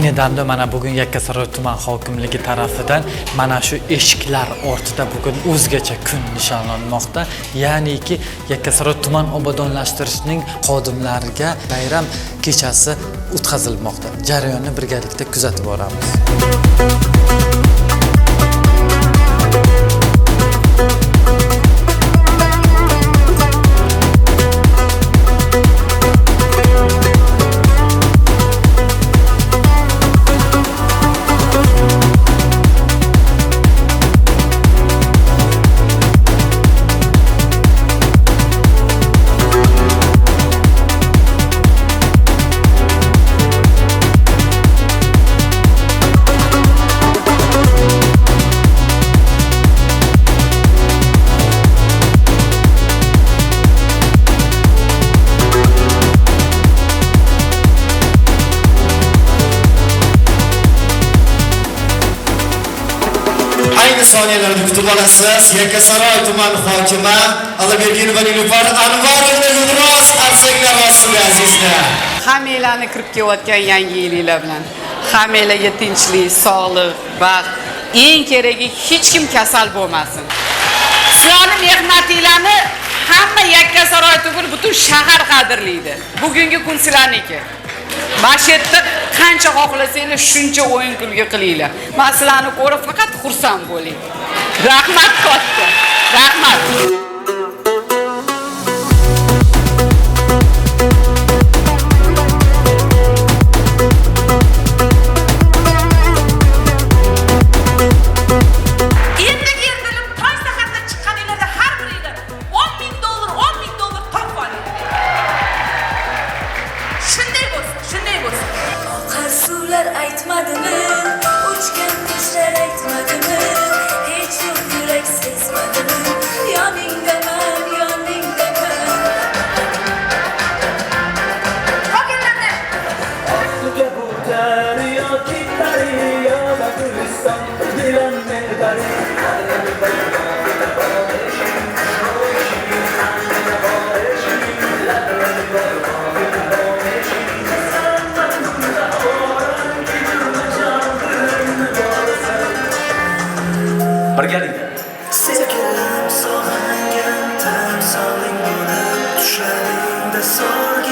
Ayni damda mana bugun Yakkasaroy tuman hokimligi tarafidan mana shu eshiklar ortida bugun o'zgacha kun nishonlanmoqda. Ya'niki Yakkasaroy tuman obodonlashtirishning xodimlariga bayram kechasi o'tkazilmoqda. Jarayonni birgalikda kuzatib boramiz. Aynı saniyeleri kutub olasiz. Yakkasaroy tuman hokimi Aliberdinova Nilufar Anvarovna Yildiroz qarsaklar ostida azizlar. Hammalarni kirib kelayotgan yangi yillar bilan hammalarga tinchlik, sog'lik, baxt, eng keragi hech kim kasal bo'lmasin. Sizlarning mehnatinglarni hamma Yakkasaroy tugul butun shahar qadrlaydi. Bugungi kun sizlarniki. Mashhurda qancha xohlasanglar shuncha o'yin kulgi qilinglar. Men sizlarni ko'rib faqat xursand bo'ling. Rahmat katta. Rahmat. Aytmadimi, uçgan qushlar aytmadimi, hech yo'q yurak sezmadimi, yoningdaman, yoningdaman. Qo'llarni Afrika bu daryo, daryo va Guliston, dilanme daryo. Birgalikda. Sevgilim sog'ingan, tan soling bo'lib tushlaringda sol.